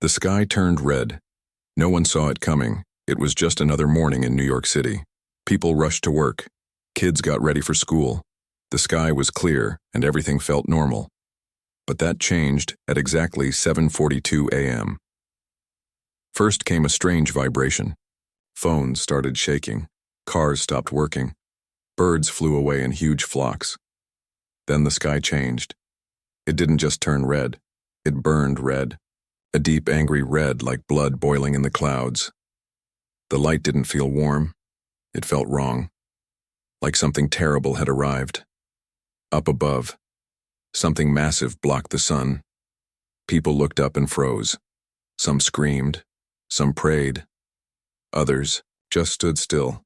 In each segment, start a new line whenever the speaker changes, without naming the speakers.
The sky turned red. No one saw it coming. It was just another morning in New York City. People rushed to work. Kids got ready for school. The sky was clear, and everything felt normal. But that changed at exactly 7:42 a.m. First came a strange vibration. Phones started shaking. Cars stopped working. Birds flew away in huge flocks. Then the sky changed. It didn't just turn red. It burned red. A deep, angry red like blood boiling in the clouds. The light didn't feel warm. It felt wrong. Like something terrible had arrived. Up above, something massive blocked the sun. People looked up and froze. Some screamed. Some prayed. Others just stood still.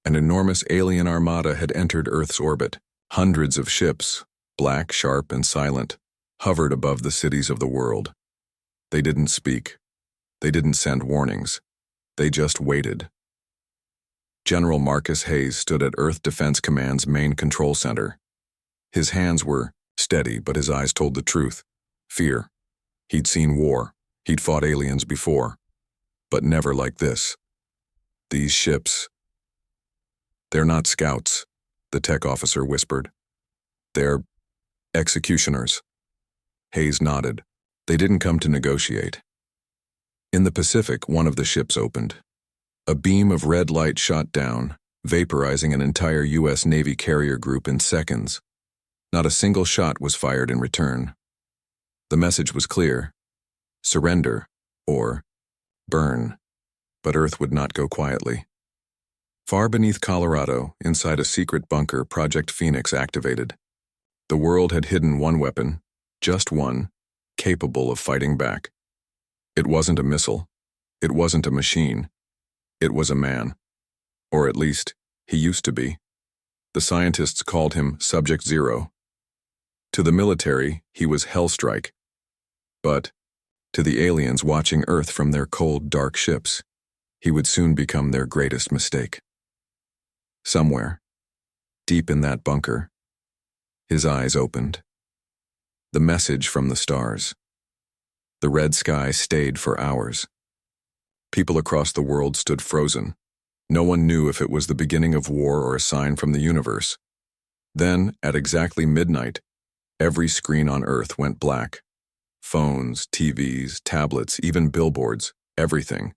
An enormous alien armada had entered Earth's orbit. Hundreds of ships, black, sharp, and silent, hovered above the cities of the world. They didn't speak. They didn't send warnings. They just waited. General Marcus Hayes stood at Earth Defense Command's main control center. His hands were steady, but his eyes told the truth. Fear. He'd seen war. He'd fought aliens before. But never like this. These ships. They're not scouts, the tech officer whispered. They're executioners. Hayes nodded. They didn't come to negotiate. In the Pacific, one of the ships opened. A beam of red light shot down, vaporizing an entire U.S. Navy carrier group in seconds. Not a single shot was fired in return. The message was clear. Surrender, or burn. But Earth would not go quietly. Far beneath Colorado, inside a secret bunker, Project Phoenix activated. The world had hidden one weapon, just one, capable of fighting back. It wasn't a missile. It wasn't a machine. It was a man. Or at least, he used to be. The scientists called him Subject Zero. To the military, he was Hellstrike. But, to the aliens watching Earth from their cold, dark ships, he would soon become their greatest mistake. Somewhere, deep in that bunker, his eyes opened. The message from the stars. The red sky stayed for hours. People across the world stood frozen. No one knew if it was the beginning of war or a sign from the universe. Then, at exactly midnight, every screen on Earth went black. Phones, TVs, tablets, even billboards, everything.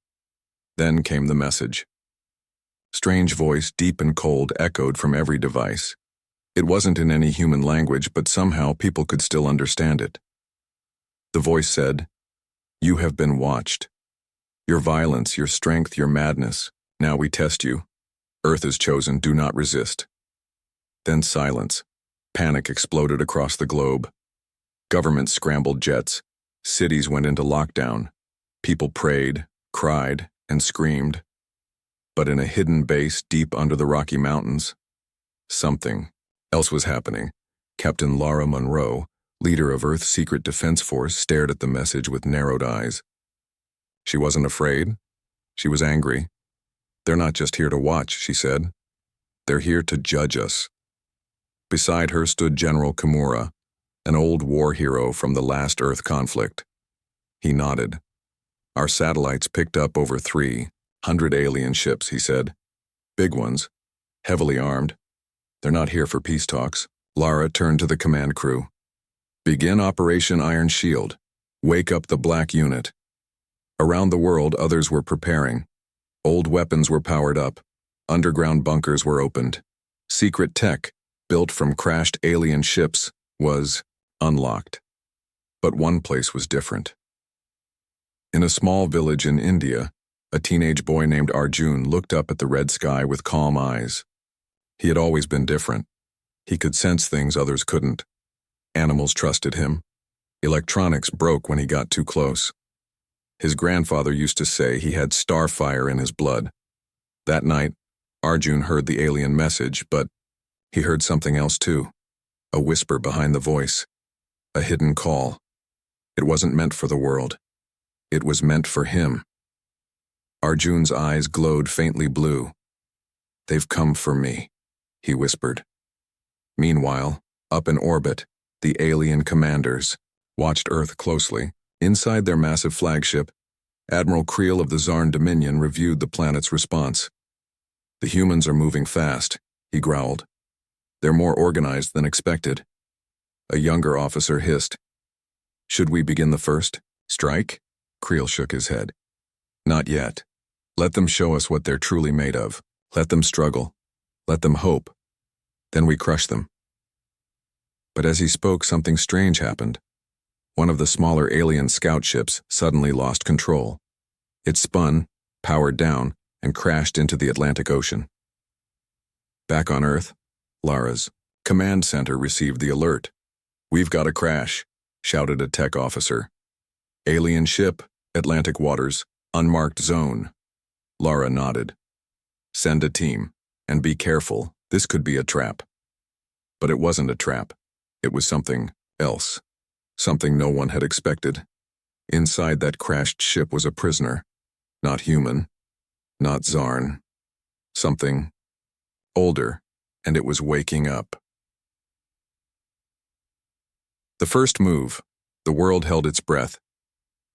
Then came the message. Strange voice, deep and cold, echoed from every device. It wasn't in any human language, but somehow people could still understand it. The voice said, "You have been watched. Your violence, your strength, your madness. Now we test you. Earth is chosen, do not resist." Then silence. Panic exploded across the globe. Governments scrambled jets. Cities went into lockdown. People prayed, cried, and screamed. But in a hidden base deep under the Rocky Mountains, something else was happening. Captain Laura Monroe, leader of Earth's Secret Defense Force, stared at the message with narrowed eyes. She wasn't afraid. She was angry. "They're not just here to watch," she said. "They're here to judge us." Beside her stood General Kimura, an old war hero from the last Earth conflict. He nodded. "Our satellites picked up over 300 alien ships," he said. "Big ones, heavily armed. They're not here for peace talks." Lara turned to the command crew. "Begin Operation Iron Shield. Wake up the Black Unit." Around the world, others were preparing. Old weapons were powered up. Underground bunkers were opened. Secret tech, built from crashed alien ships, was unlocked. But one place was different. In a small village in India, a teenage boy named Arjun looked up at the red sky with calm eyes. He had always been different. He could sense things others couldn't. Animals trusted him. Electronics broke when he got too close. His grandfather used to say he had starfire in his blood. That night, Arjun heard the alien message, but he heard something else too. A whisper behind the voice. A hidden call. It wasn't meant for the world. It was meant for him. Arjun's eyes glowed faintly blue. "They've come for me," he whispered. Meanwhile, up in orbit, the alien commanders watched Earth closely. Inside their massive flagship, Admiral Creel of the Zarn Dominion reviewed the planet's response. "The humans are moving fast," he growled. "They're more organized than expected." A younger officer hissed. "Should we begin the first strike?" Creel shook his head. "Not yet. Let them show us what they're truly made of. Let them struggle. Let them hope. Then we crush them." But as he spoke, something strange happened. One of the smaller alien scout ships suddenly lost control. It spun, powered down, and crashed into the Atlantic Ocean. Back on Earth, Lara's command center received the alert. "We've got a crash," shouted a tech officer. "Alien ship, Atlantic waters, unmarked zone." Lara nodded. "Send a team, and be careful, this could be a trap." But it wasn't a trap. It was something else. Something no one had expected. Inside that crashed ship was a prisoner. Not human. Not Zarn. Something older, and it was waking up. The first move, the world held its breath.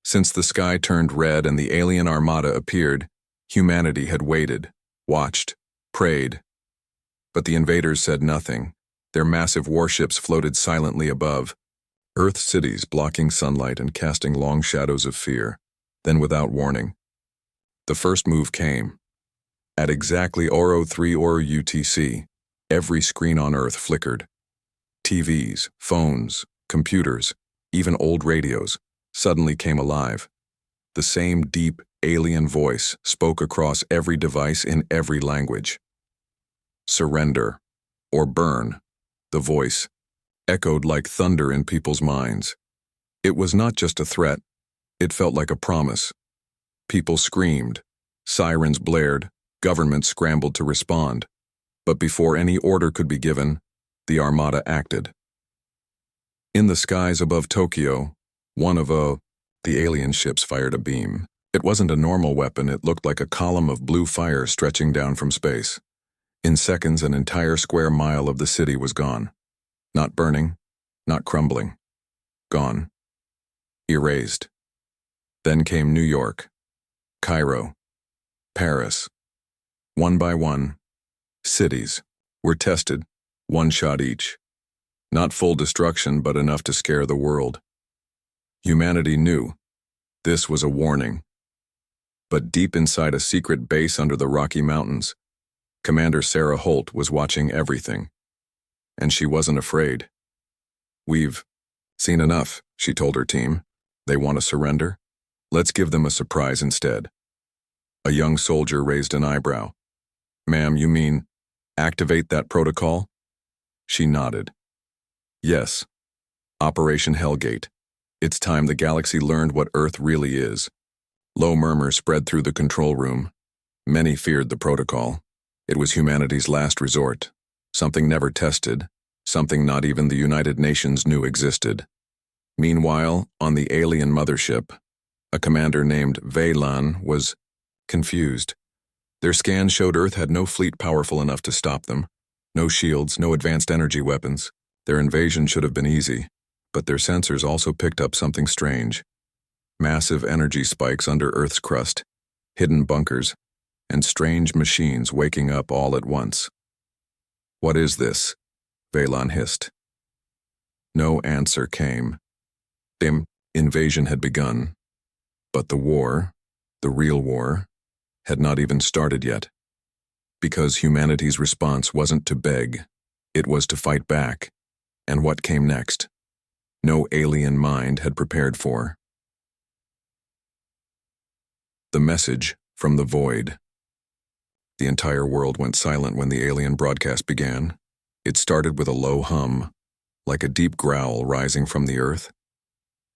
Since the sky turned red and the alien Armada appeared, humanity had waited, watched, prayed. But the invaders said nothing. Their massive warships floated silently above, Earth cities blocking sunlight and casting long shadows of fear. Then without warning, the first move came. At exactly 03 UTC, every screen on Earth flickered. TVs, phones, computers, even old radios, suddenly came alive. The same deep, alien voice spoke across every device in every language. "Surrender, or burn," the voice echoed like thunder in people's minds. It was not just a threat, it felt like a promise. People screamed, sirens blared, governments scrambled to respond. But before any order could be given, the Armada acted. In the skies above Tokyo, one of the alien ships fired a beam. It wasn't a normal weapon, it looked like a column of blue fire stretching down from space. In seconds, an entire square mile of the city was gone. Not burning, not crumbling. Gone. Erased. Then came New York, Cairo, Paris. One by one, cities were tested, one shot each. Not full destruction, but enough to scare the world. Humanity knew. This was a warning. But deep inside a secret base under the Rocky Mountains, Commander Sarah Holt was watching everything. And she wasn't afraid. "We've seen enough," she told her team. "They want to surrender? Let's give them a surprise instead." A young soldier raised an eyebrow. "Ma'am, you mean activate that protocol?" She nodded. "Yes. Operation Hellgate. It's time the galaxy learned what Earth really is." Low murmurs spread through the control room. Many feared the protocol. It was humanity's last resort. Something never tested, something not even the United Nations knew existed. Meanwhile, on the alien mothership, a commander named Veylan was confused. Their scans showed Earth had no fleet powerful enough to stop them. No shields, no advanced energy weapons. Their invasion should have been easy, but their sensors also picked up something strange. Massive energy spikes under Earth's crust, hidden bunkers, and strange machines waking up all at once. "What is this?" Veylan hissed. No answer came. The invasion had begun, but the war, the real war, had not even started yet. Because humanity's response wasn't to beg, it was to fight back. And what came next? No alien mind had prepared for. The message from the void. The entire world went silent when the alien broadcast began. It started with a low hum, like a deep growl rising from the earth.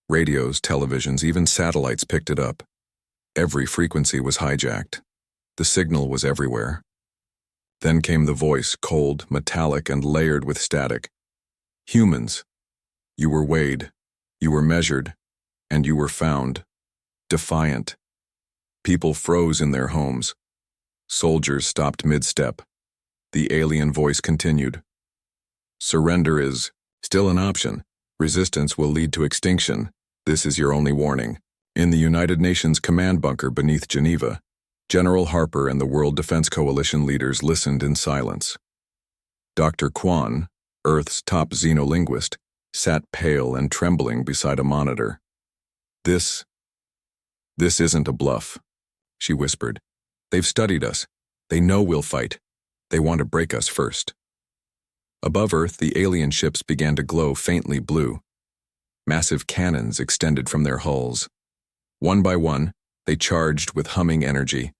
Radios, televisions, even satellites picked it up. Every frequency was hijacked. The signal was everywhere. Then came the voice, cold, metallic, and layered with static. "Humans, you were weighed, you were measured, and you were found. Defiant." People froze in their homes. Soldiers stopped mid-step. The alien voice continued. "Surrender is still an option. Resistance will lead to extinction. This is your only warning. In the United Nations command bunker beneath Geneva, General Harper and the World Defense Coalition leaders listened in silence. Dr. Kwan, Earth's top xenolinguist, sat pale and trembling beside a monitor. This isn't a bluff, she whispered. They've studied us. They know we'll fight. They want to break us first. Above Earth, the alien ships began to glow faintly blue. Massive cannons extended from their hulls. One by one, they charged with humming energy,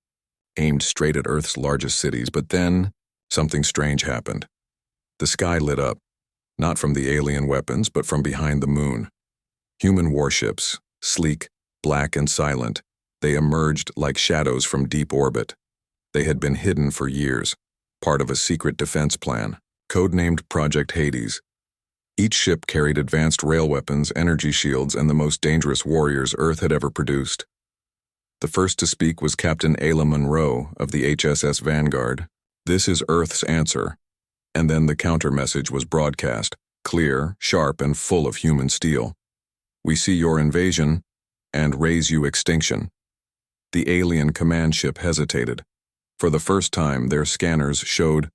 aimed straight at Earth's largest cities, but then something strange happened. The sky lit up, not from the alien weapons, but from behind the moon. Human warships, sleek, black and silent, they emerged like shadows from deep orbit. They had been hidden for years, part of a secret defense plan, codenamed Project Hades. Each ship carried advanced rail weapons, energy shields, and the most dangerous warriors Earth had ever produced. The first to speak was Captain Ayla Monroe of the HSS Vanguard. "This is Earth's answer." And then the counter-message was broadcast, clear, sharp, and full of human steel. "We see your invasion and raise you extinction." The alien command ship hesitated. For the first time, their scanners showed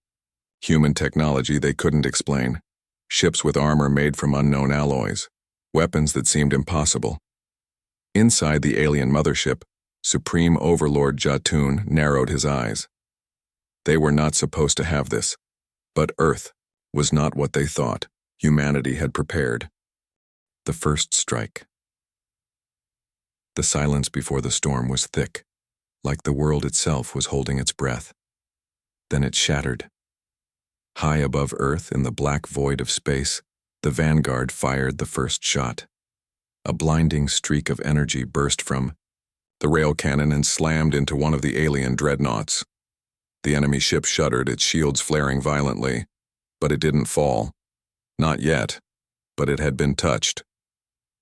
human technology they couldn't explain. Ships with armor made from unknown alloys, weapons that seemed impossible. Inside the alien mothership, Supreme Overlord Jatun narrowed his eyes. They were not supposed to have this, but Earth was not what they thought humanity had prepared. The first strike. The silence before the storm was thick, like the world itself was holding its breath. Then it shattered. High above Earth, in the black void of space, the Vanguard fired the first shot. A blinding streak of energy burst from the rail cannon and slammed into one of the alien dreadnoughts. The enemy ship shuddered, its shields flaring violently, but it didn't fall. Not yet, but it had been touched.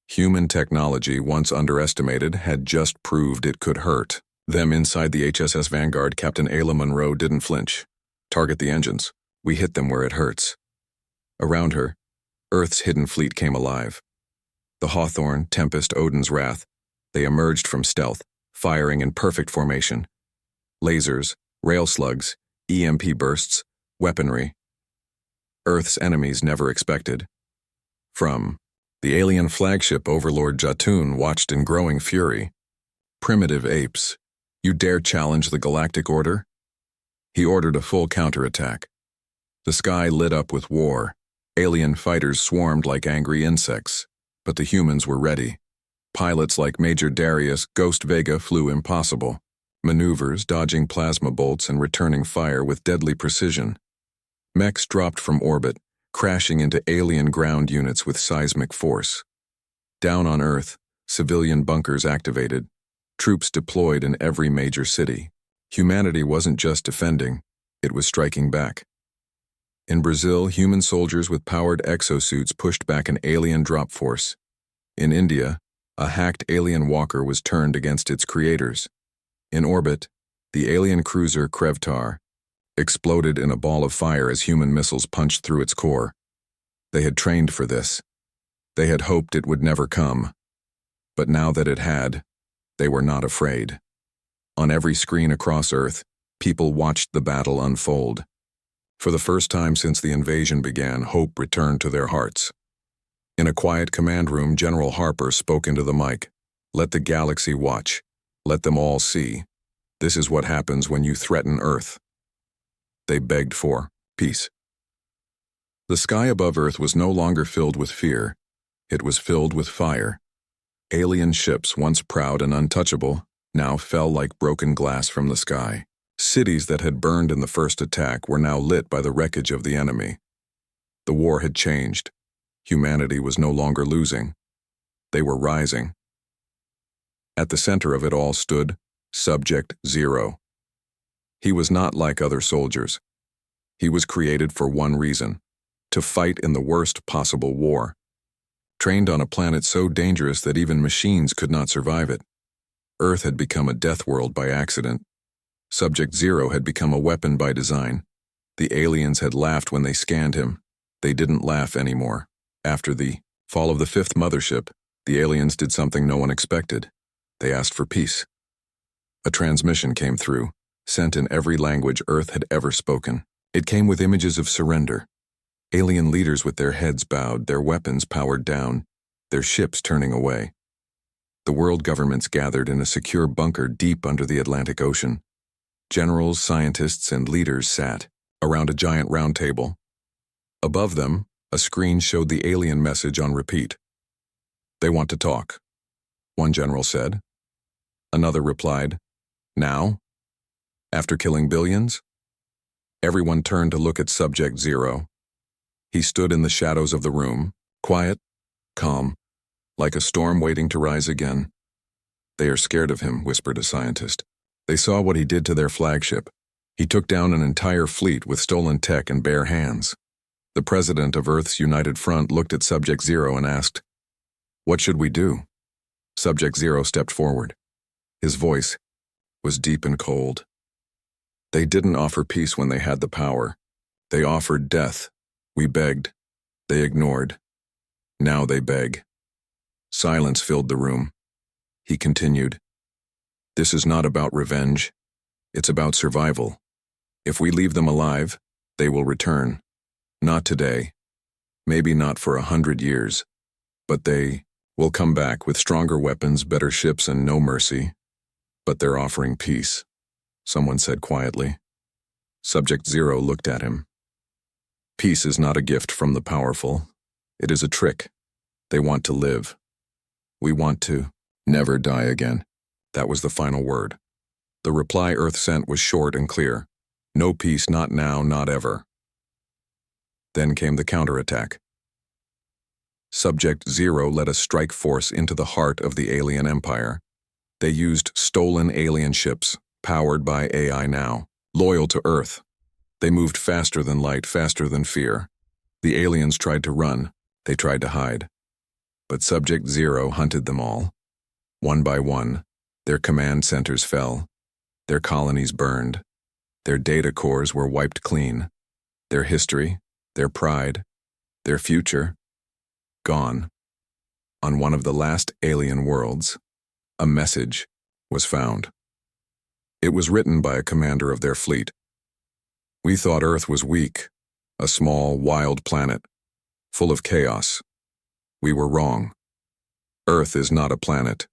Human technology, once underestimated, had just proved it could hurt. Them inside the HSS Vanguard, Captain Ayla Monroe didn't flinch. "Target the engines. We hit them where it hurts." Around her, Earth's hidden fleet came alive. The Hawthorne, Tempest, Odin's Wrath, they emerged from stealth, firing in perfect formation. Lasers, rail slugs, EMP bursts, weaponry. Earth's enemies never expected. From the alien flagship, Overlord Jatun watched in growing fury. "Primitive apes, you dare challenge the Galactic Order?" He ordered a full counterattack. The sky lit up with war. Alien fighters swarmed like angry insects, but the humans were ready. Pilots like Major Darius Ghost Vega flew impossible maneuvers, dodging plasma bolts and returning fire with deadly precision. Mechs dropped from orbit, crashing into alien ground units with seismic force. Down on Earth, civilian bunkers activated, troops deployed in every major city. Humanity wasn't just defending, it was striking back. In Brazil, human soldiers with powered exosuits pushed back an alien drop force. In India, a hacked alien walker was turned against its creators. In orbit, the alien cruiser Krevtar exploded in a ball of fire as human missiles punched through its core. They had trained for this. They had hoped it would never come. But now that it had, they were not afraid. On every screen across Earth, people watched the battle unfold. For the first time since the invasion began, hope returned to their hearts. In a quiet command room, General Harper spoke into the mic. "Let the galaxy watch. Let them all see. This is what happens when you threaten Earth." They begged for peace. The sky above Earth was no longer filled with fear. It was filled with fire. Alien ships, once proud and untouchable, now fell like broken glass from the sky. Cities that had burned in the first attack were now lit by the wreckage of the enemy. The war had changed. Humanity was no longer losing. They were rising. At the center of it all stood Subject Zero. He was not like other soldiers. He was created for one reason: to fight in the worst possible war. Trained on a planet so dangerous that even machines could not survive it. Earth had become a death world by accident. Subject Zero had become a weapon by design. The aliens had laughed when they scanned him. They didn't laugh anymore. After the fall of the fifth mothership, The aliens did something no one expected. They asked for peace. A transmission came through, sent in every language Earth had ever spoken. It came with images of surrender. Alien leaders with their heads bowed, their weapons powered down, their ships turning away. The world governments gathered in a secure bunker deep under the Atlantic Ocean. Generals, scientists, and leaders sat around a giant round table. Above them, a screen showed the alien message on repeat. "They want to talk," one general said. Another replied, "Now? After killing billions?" Everyone turned to look at Subject Zero. He stood in the shadows of the room, quiet, calm, like a storm waiting to rise again. "They are scared of him," whispered a scientist. "They saw what he did to their flagship. He took down an entire fleet with stolen tech and bare hands." The president of Earth's United Front looked at Subject Zero and asked, "What should we do?" Subject Zero stepped forward. His voice was deep and cold. "They didn't offer peace when they had the power. They offered death. We begged. They ignored. Now they beg." Silence filled the room. He continued, "This is not about revenge. It's about survival. If we leave them alive, they will return. Not today. Maybe not for 100 years. But they will come back with stronger weapons, better ships, and no mercy. But they're offering peace," someone said quietly. Subject Zero looked at him. "Peace is not a gift from the powerful. It is a trick. They want to live. We want to never die again." That was the final word. The reply Earth sent was short and clear. No peace, not now, not ever. Then came the counterattack. Subject Zero led a strike force into the heart of the alien empire. They used stolen alien ships, powered by AI now, loyal to Earth. They moved faster than light, faster than fear. The aliens tried to run. They tried to hide. But Subject Zero hunted them all. One by one, their command centers fell. Their colonies burned. Their data cores were wiped clean. Their history, their pride, their future, gone. On one of the last alien worlds, a message was found. It was written by a commander of their fleet. "We thought Earth was weak, a small, wild planet, full of chaos. We were wrong. Earth is not a planet.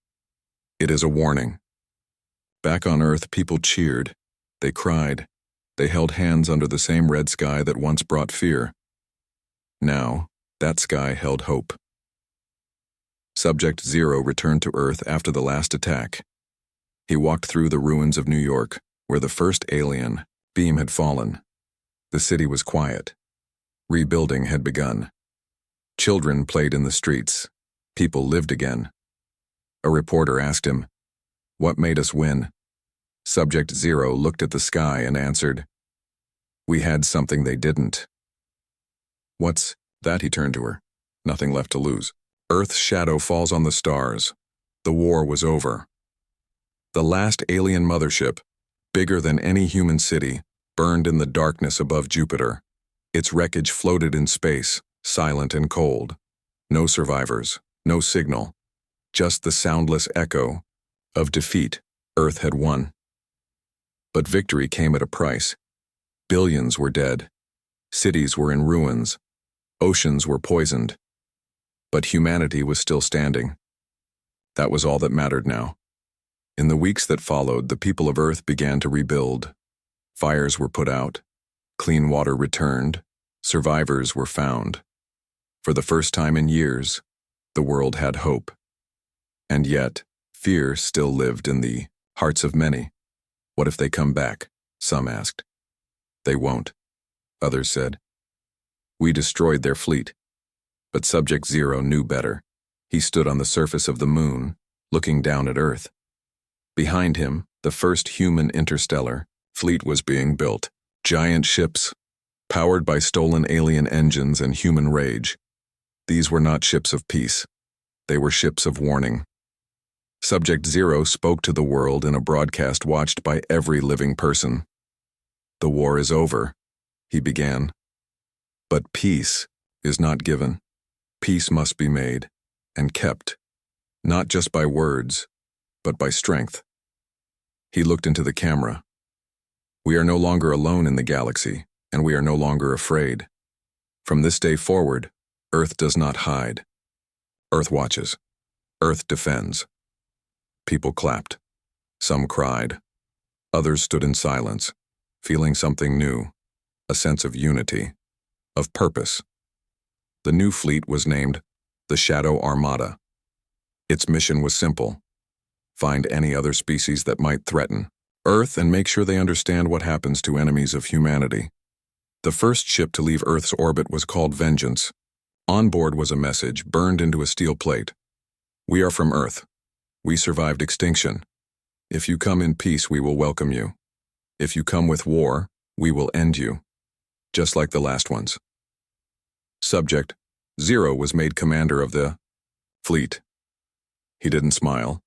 It is a warning." Back on Earth, people cheered. They cried. They held hands under the same red sky that once brought fear. Now, that sky held hope. Subject Zero returned to Earth after the last attack. He walked through the ruins of New York, where the first alien beam had fallen. The city was quiet. Rebuilding had begun. Children played in the streets. People lived again. A reporter asked him, "What made us win?" Subject Zero looked at the sky and answered, "We had something they didn't." "What's that?" He turned to her. Nothing left to lose. Earth's shadow falls on the stars. The war was over. The last alien mothership, bigger than any human city, burned in the darkness above Jupiter. Its wreckage floated in space, silent and cold. No survivors, no signal, just the soundless echo of defeat. Earth had won. But victory came at a price. Billions were dead. Cities were in ruins. Oceans were poisoned. But humanity was still standing. That was all that mattered now. In the weeks that followed, the people of Earth began to rebuild. Fires were put out. Clean water returned. Survivors were found. For the first time in years, the world had hope. And yet, fear still lived in the hearts of many. What if they come back? Some asked. They won't, others said. We destroyed their fleet. But Subject Zero knew better. He stood on the surface of the moon, looking down at Earth. Behind him, the first human interstellar fleet was being built. Giant ships, powered by stolen alien engines and human rage. These were not ships of peace. They were ships of warning. Subject Zero spoke to the world in a broadcast watched by every living person. The war is over, he began. But peace is not given. Peace must be made and kept not just by words, but by strength. He looked into the camera. We are no longer alone in the galaxy, and we are no longer afraid. From this day forward, Earth does not hide. Earth watches. Earth defends. People clapped. Some cried. Others stood in silence, feeling something new, a sense of unity, of purpose. The new fleet was named the Shadow Armada. Its mission was simple: find any other species that might threaten Earth and make sure they understand what happens to enemies of humanity. The first ship to leave Earth's orbit was called Vengeance. On board was a message burned into a steel plate. We are from Earth. We survived extinction. If you come in peace, we will welcome you. If you come with war, we will end you. Just like the last ones. Subject: Zero was made commander of the fleet. He didn't smile.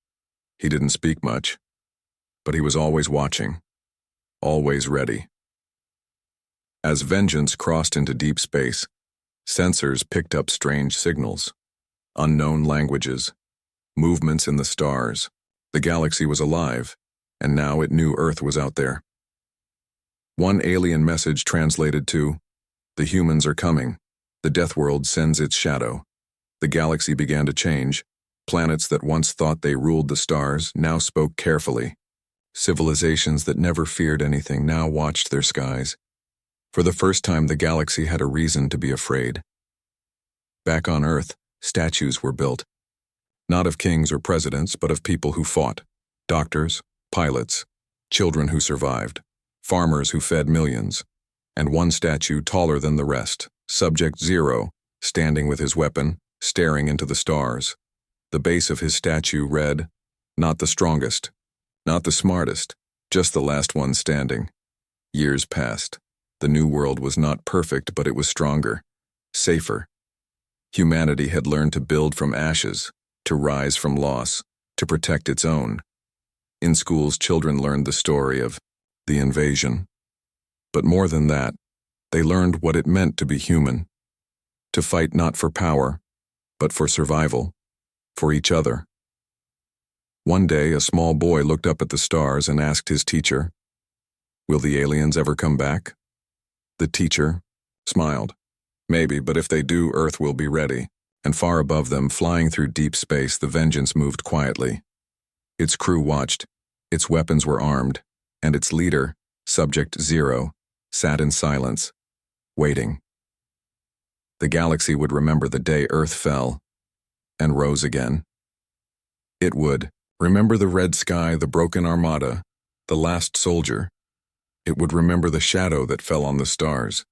He didn't speak much. But he was always watching. Always ready. As Vengeance crossed into deep space, sensors picked up strange signals. Unknown languages. Movements in the stars. The galaxy was alive, and now it knew Earth was out there. One alien message translated to, "The humans are coming. The death world sends its shadow." The galaxy began to change. Planets that once thought they ruled the stars now spoke carefully. Civilizations that never feared anything now watched their skies. For the first time, the galaxy had a reason to be afraid. Back on Earth, statues were built. Not of kings or presidents, but of people who fought. Doctors, pilots, children who survived, farmers who fed millions. And one statue taller than the rest, Subject Zero, standing with his weapon, staring into the stars. The base of his statue read, "Not the strongest, not the smartest, just the last one standing." Years passed. The new world was not perfect, but it was stronger, safer. Humanity had learned to build from ashes, to rise from loss, to protect its own. In schools, children learned the story of the invasion. But more than that, they learned what it meant to be human, to fight not for power, but for survival, for each other. One day, a small boy looked up at the stars and asked his teacher, "Will the aliens ever come back?" The teacher smiled. "Maybe, but if they do, Earth will be ready." And far above them, flying through deep space, the Vengeance moved quietly. Its crew watched, its weapons were armed, and its leader, Subject Zero, sat in silence, waiting. The galaxy would remember the day Earth fell and rose again. It would remember the red sky, the broken Armada, the last soldier. It would remember the shadow that fell on the stars.